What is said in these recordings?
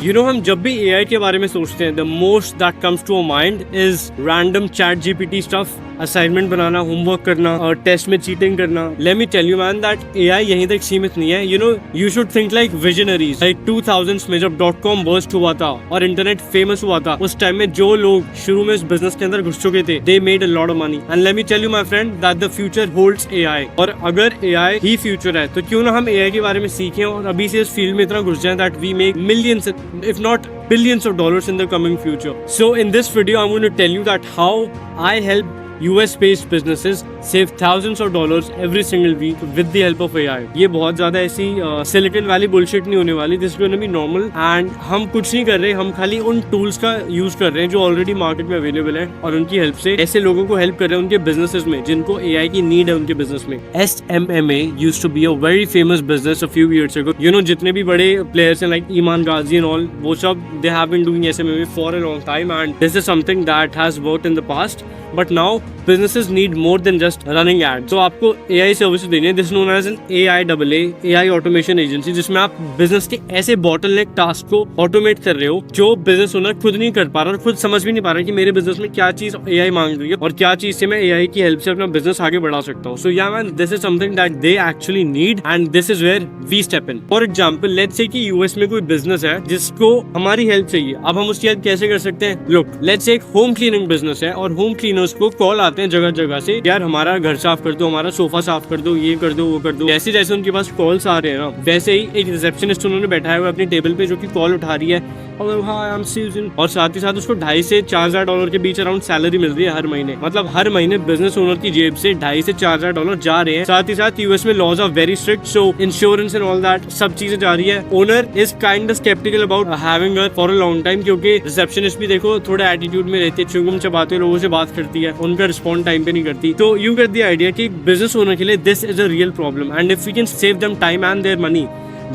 You know, हम जब भी AI के बारे में सोचते हैं, the most that comes to our mind is random chat GPT stuff, assignment बनाना, होमवर्क करना और टेस्ट में चीटिंग करना. Let me tell you man that AI यहीं तक सीमित नहीं है. You know, you should think like visionaries. Like 2000s में जब .com burst हुआ था और इंटरनेट फेमस हुआ था, उस टाइम में जो लोग शुरू में इस बिजनेस के अंदर घुस चुके थे, they made a lot of money. And let me tell you my friend that the future holds AI. और अगर AI ही फ्यूचर है तो क्यों ना हम AI के बारे में सीखें और अभी से इस फील्ड में इतना घुस जाएं that we make millions if not billions of dollars in the coming future. So in this video I'm going to tell you that how I help US-based businesses save thousands of dollars every single week with the help of AI. ये बहुत ज़्यादा ऐसी Silicon Valley bullshit नहीं होने वाली. This is going to be normal and हम कुछ नहीं कर रहे, हम खाली उन tools का यूज कर रहे हैं जो ऑलरेडी मार्केट में अवेलेबल है और उनकी हेल्प से ऐसे लोगों को हेल्प कर रहे हैं उनके बिजनेसेस में जिनको AI की नीड है उनके बिजनेस में. SMMA used to be a very famous business a few years ago. You know, जितने भी बड़े players हैं like Iman Ghazi and all, वो सब they have been doing SMMA for a long time and this is something that has worked in the past. But now businesses need more than just running ads. तो आपको AI service देनी है. This is known as an AIAA, AI automation agency, जिसमें आप business के ऐसे bottleneck task को automate कर रहे हो जो बिजनेस ओनर खुद नहीं कर पा रहा और खुद समझ भी नहीं पा रहा कि मेरे बिजनेस में क्या चीज AI मांग रही है और क्या चीज से मैं AI की हेल्प से अपना बिजनेस आगे बढ़ा सकता हूँ. So yeah man, this is something that they actually need and this is where we step in. For example, let's say कि US में कोई बिजनेस है जिसको हमारी हेल्प चाहिए. अब हम उसकी हेल्प कैसे कर सकते हैं? Look, let's say एक होम क्लीनिंग बिजनेस है और होम क्लीनर्स को कॉल आते हैं जगह जगह से, यार हमारा घर साफ कर दो, हमारा सोफा साफ कर दो, ये कर दो, वो कर दो. जैसे जैसे उनके पास कॉल्स आ रहे हैं ना, वैसे ही एक रिसेप्शनिस्ट उन्होंने बैठाया हुआ अपनी टेबल पे जो कि कॉल उठा रही है और साथ ही साथ उसको $2,500 से $4,000 के बीच अराउंड सैलरी मिल रही है हर महीने. मतलब हर महीने बिजनेस ओनर की जेब से $2,500 से $4,000 जा रहे हैं. साथ ही साथ यूएस में laws are very strict, so insurance and all that सब चीजें जा रही है. Owner is kind of sceptical about having her for a long time क्योंकि रिसेप्शनिस्ट भी देखो थोड़ा एटीट्यूड में रहती है, चुंगम चबाते लोगों से बात करती है, उनका रिस्पॉन्ड टाइम पे नहीं करती. तो यू गेट द आइडिया कि बिजनेस ओनर के लिए this is a real problem and if we can save them time and their money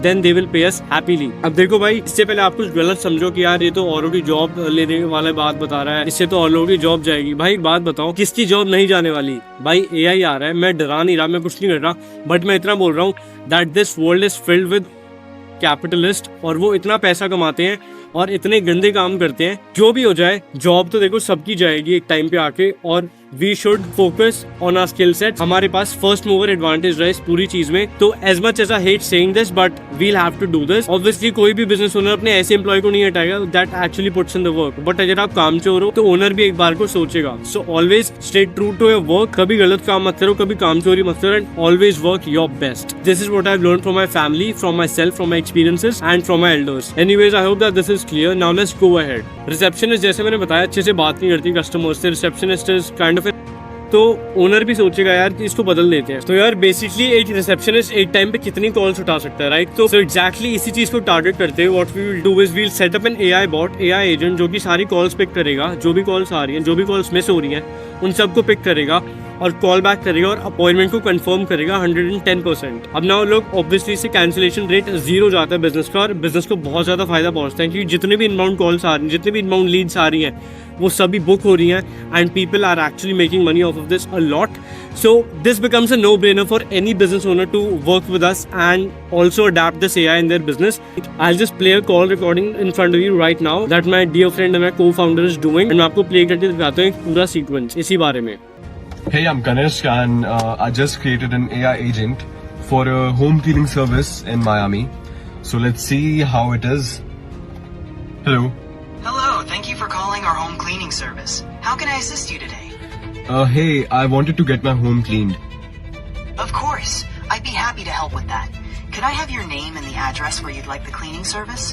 then they will pay us happily. अब देखो भाई, इससे पहले आप कुछ गलत समझो कि यार ये तो औरों की जॉब लेने वाला बात बता रहा है, इससे तो और लोगों की जॉब जाएगी. भाई एक बात बताओ, किसकी जॉब नहीं जाने वाली? भाई AI आ रहा है, मैं डरा नहीं रहा, मैं कुछ नहीं कर रहा, बट मैं इतना बोल रहा हूँ that this world is filled with capitalist और वो इतना पैसा कमाते हैं और इतने गंदे काम करते हैं. जो भी हो जाए, जॉब तो देखो सबकी जाएगी एक टाइम पे आके और we should focus on our skill set. हमारे पास फर्स्ट मूवर एडवांटेज रहे इस पूरी चीज में. तो as much as I hate saying this but we'll have to do this. Obviously कोई भी बिजनेस ओनर अपने ऐसे एम्प्लॉय को नहीं हटाएगा that actually puts in the work, but अगर आप कामचोर हो तो ओनर भी एक बार को सोचेगा. So always stay true to your work. कभी गलत काम मत करो, कभी कामचोरी मत करो and always work your best. This is what I have learned from my family, from my self, from my experiences and from my elders. Anyways I hope that this is clear. Now let's go ahead. Receptionist जैसे मैंने बताया अच्छे से बात नहीं करती customers से. Receptionist is kind of तो ओनर भी सोचेगा यार कि इसको बदल देते हैं. तो यार बेसिकली एक रिसेप्शनिस्ट एक टाइम पे कितनी कॉल्स उठा सकता है, राइट? तो एग्जैक्टली इसी चीज को टारगेट करते हैं what we will do is we will set up an AI bot, AI agent जो कि सारी कॉल्स पिक करेगा, जो भी कॉल्स आ रही हैं, जो भी कॉल्स मिस हो रही हैं उन सबको पिक करेगा और कॉल बैक करेगा और अपॉइंटमेंट को कंफर्म करेगा 110%. अब ना लोग ऑब्वियसली से कैंसिलेशन रेट 0 जाता है बिजनेस का और बिजनेस को बहुत ज्यादा फायदा पहुंचता है क्योंकि जितने भी इनबाउंड कॉल्स आ रही हैं, जितने भी इनबाउंड लीड्स आ रही हैं वो सभी बुक हो रही हैं and people are actually making money off this a lot. So this becomes a no-brainer for any business owner to work with us and also adapt this AI in their business. I'll just play a call recording in front of you right now that my dear friend and my co-founder is doing and मैं आपको play करके दिखाता हूँ एक पूरा sequence इसी बारे में. Hey, I'm Ganesh and I just created an AI agent for a home cleaning service in Miami. So let's see how it is. Hello. Hello, thank you for calling our home cleaning service. How can I assist you today? Hey, I wanted to get my home cleaned. Of course, I'd be happy to help with that. Could I have your name and the address where you'd like the cleaning service?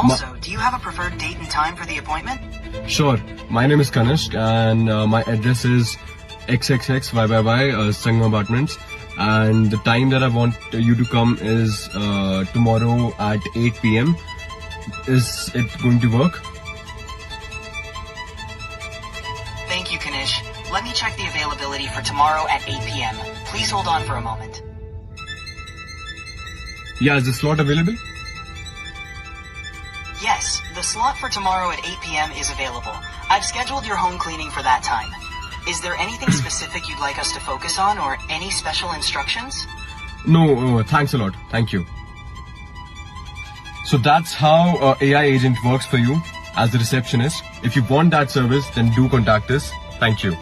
Also, do you have a preferred date and time for the appointment? Sure. My name is Ganesh and my address is XXXYYY Sangam Apartments and the time that I want you to come is tomorrow at 8 p.m. Is it going to work? Thank you, Kanish. Let me check the availability for tomorrow at 8 p.m. Please hold on for a moment. Yeah, is the slot available? Yes, the slot for tomorrow at 8 p.m. is available. I've scheduled your home cleaning for that time. Is there anything specific you'd like us to focus on or any special instructions? No, thanks a lot. Thank you. So that's how AI agent works for you as the receptionist. If you want that service, then do contact us. Thank you.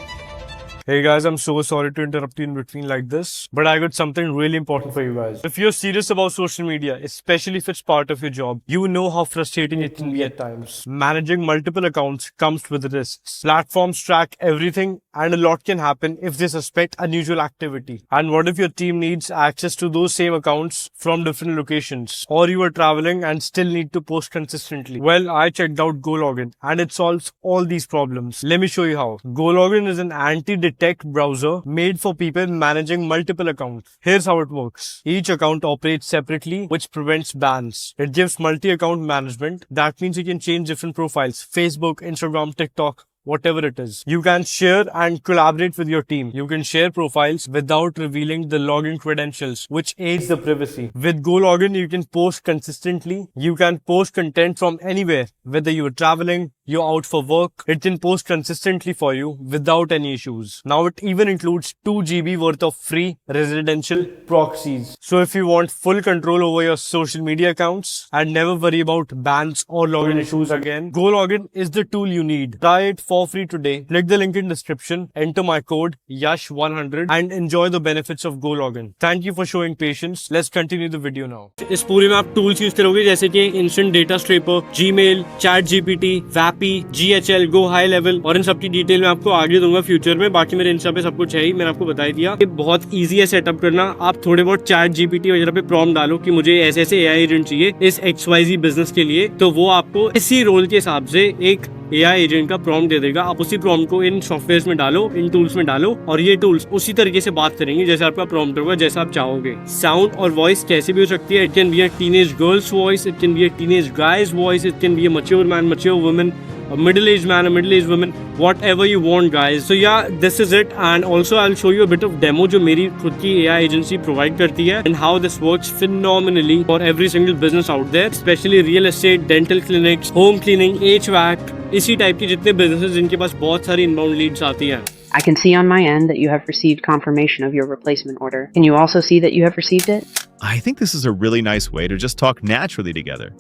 Hey guys, I'm so sorry to interrupt you in between like this, but I got something really important for you guys. If you're serious about social media, especially if it's part of your job, you know how frustrating it can be at times. Managing multiple accounts comes with risks. Platforms track everything and a lot can happen if they suspect unusual activity. And what if your team needs access to those same accounts from different locations? Or you are traveling and still need to post consistently? Well, I checked out GoLogin and it solves all these problems. Let me show you how. GoLogin is an anti-detect browser made for people managing multiple accounts. Here's how it works. Each account operates separately, which prevents bans. It gives multi-account management. That means you can change different profiles: Facebook, Instagram, TikTok, whatever it is. You can share and collaborate with your team. You can share profiles without revealing the login credentials, which aids the privacy. With GoLogin, you can post consistently. You can post content from anywhere, whether you are traveling, you're out for work. It can post consistently for you without any issues. Now it even includes 2 GB worth of free residential proxies. So if you want full control over your social media accounts and never worry about bans or login issues again, GoLogin is the tool you need. Try it for free today. Click the link in description, enter my code YASH100 and enjoy the benefits of GoLogin. Thank you for showing patience. Let's continue the video now. इस पूरे में आप tools use करोगे जैसे कि instant data scraper, Gmail, ChatGPT, Vapi, GHL, Go High Level, और इन सब की डिटेल मैं आपको आगे दूंगा फ्यूचर में. बाकी मेरे इंस्टा पे सब कुछ है ही, मैंने आपको बता ही दिया. ये बहुत इजी है सेटअप करना. आप थोड़े बहुत ChatGPT वगैरह पे प्रॉम्प्ट डालो कि मुझे ऐसे ऐसे AI एजेंट चाहिए इस XYZ बिजनेस के लिए, तो वो आपको इसी रोल के हिसाब से एक AI एजेंट का प्रॉम्प्ट दे देगा. आप उसी प्रॉम्प्ट को इन सॉफ्टवेयर में डालो, इन टूल्स में डालो, और ये टूल्स उसी तरीके से बात करेंगे जैसे आपका प्रॉम्प्ट होगा, जैसा आप चाहोगे. साउंड और वॉइस कैसे भी हो सकती है. It can be a teenage girls voice, it can be a teenage guys voice, it can be a mature man, mature woman, a middle-aged man, a middle-aged woman, whatever you want, guys. So yeah, this is it. And also I'll show you a bit of demo जो मेरी खुद की AI agency provide करती है, and how this works phenomenally for every single business out there, especially real estate, dental clinics, home cleaning, HVAC, इसी type की जितने businesses जिनके पास बहुत सारी inbound leads आती हैं. I can see on my end that you have received confirmation of your replacement order. Can you also see that you have received it? I think this is a really nice way to just talk naturally together,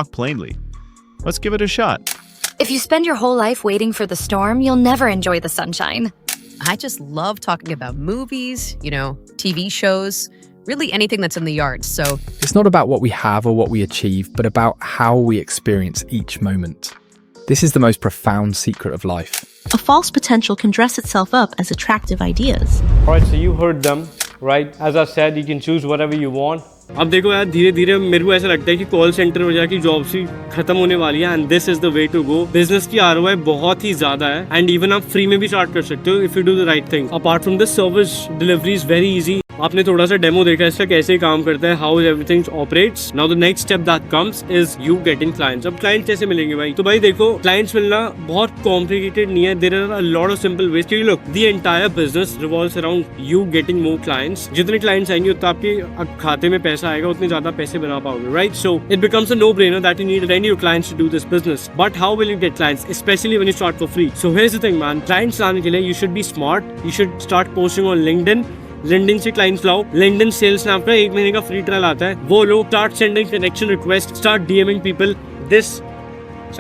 talk plainly. Let's give it a shot. If you spend your whole life waiting for the storm, you'll never enjoy the sunshine. I just love talking about movies, TV shows, really anything that's in the yard. So it's not about what we have or what we achieve, but about how we experience each moment. This is the most profound secret of life. A false potential can dress itself up as attractive ideas. Alright, so you heard them, right? As I said, you can choose whatever you want. अब देखो यार, धीरे धीरे मेरे को ऐसा लगता है कि कॉल सेंटर वगैरह की जॉब्स ही खत्म होने वाली है, and this is the way to go. Business की ROI बहुत ही ज्यादा है, एंड इवन आप फ्री में भी स्टार्ट कर सकते हो if you do the right thing. Apart from this, service delivery is very easy. आपने थोड़ा सा डेमो देखा इसका कैसे काम करता है, how everything operates. Now the next step that comes is you getting clients. अब क्लाइंट कैसे मिलेंगे भाई? तो भाई देखो, क्लाइंट्स मिलना बहुत कॉम्प्लिकेटेड नहीं है. There are a lot of simple ways. क्योंकि look, the entire business revolves around you getting more clients. जितने क्लाइंट्स आएंगे उतना आपके खाते में पैसा आएगा, उतने ज्यादा पैसे बना पाओगे, right? So it becomes a no brainer that you need any your clients to do this business. But how will you get clients, specially when you start for free? So here's the thing man, clients लाने के लिए you should be smart. You should start posting on LinkedIn. LinkedIn से clients लाओ. LinkedIn sales नाम का 1 महीने का free trial आता है, वो लो. Start sending connection request, start DMing people this,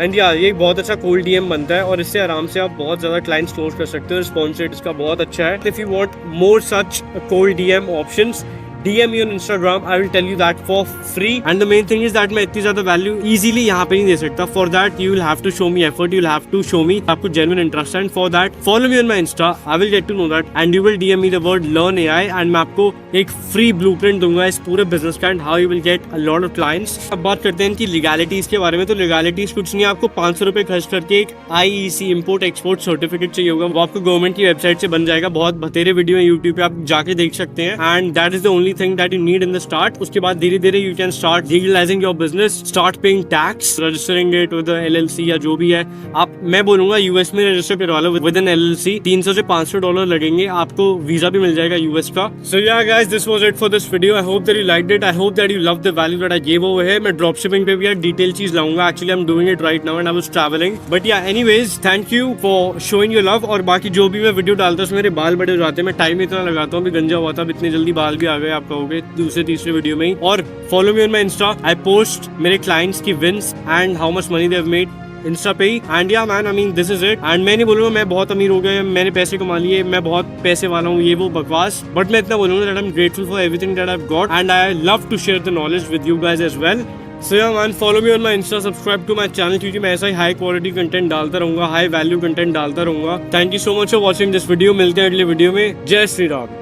and यार ये बहुत अच्छा कोल्ड डीएम बनता है, और इससे आराम से आप बहुत ज्यादा क्लाइंट्स क्लोज कर सकते हो. रिस्पॉन्स रेट इसका बहुत अच्छा है. If you want more such cold DM options, DM me on Instagram. I will tell you that for free. And the main thing is that मैं इतनी ज़्यादा value easily यहाँ पे नहीं दे सकता. For that you will have to show me effort. You will have to show me आपको genuine interest है. And for that follow me on my Insta. I will get to know that. And you will DM me the word learn AI. And मैं आपको एक free blueprint दूंगा इस पूरे business का, and how you will get a lot of clients. अब बात करते हैं कि legalities के बारे में. तो legalities कुछ नहीं है. आपको 500 रुपए खर्च करके एक IEC import export certificate चाहिए होगा. वो आपको गवर्नमेंट की वेबसाइट से बन जाएगा. बहुत बतेरे वीडियो है YouTube पे, आप जाके देख सकते हैं. And that is the only thing that you need in the start. उसके बाद धीरे धीरे you can start legalizing your business, start paying tax, registering it with the LLC या जो भी है. आप, मैं बोलूंगा US में रजिस्टर करवा लो with an LLC. $300 से $500 लगेंगे, आपको वीजा भी मिल जाएगा US का. So yeah guys, this was it for this video. I hope that you liked it. I hope that you loved the value that I gave over here. मैं dropshipping पे भी यार डिटेल चीज लाऊंगा. Actually I'm doing it right now and I was traveling. But yeah, anyways, thank you for showing your love. और बाकी जो भी मैं वीडियो डालता हूँ मेरे बाल बड़े हो जाते हैं. मैं टाइम इतना लगाता हूँ, अभी गंजा हुआ था, अब इतनी जल्दी बाल भी आ गए. आप कहोगे दूसरे तीसरे वीडियो में ही। और follow me on my Insta, I post मेरे क्लाइंट्स की wins and how much money they have made Insta पे ही। And yeah man, I mean this is it. And मैं नहीं बोलूंगा मैं बहुत अमीर हो गया, मैंने पैसे कमा लिए, मैं बहुत पैसे वाला हूँ, ये वो बकवास, बट मैं इतना बोलूंगा that I am grateful for everything that I have got and I love to share the knowledge with you guys as well. So yeah man, follow me on my insta, subscribe to my channel, क्योंकि मैं ऐसा ही high quality content डालता रहूंगा, high value content डालता रहूंगा। Thank you so much for watching this video. मिलते हैं अगले वीडियो में। जय श्री राम।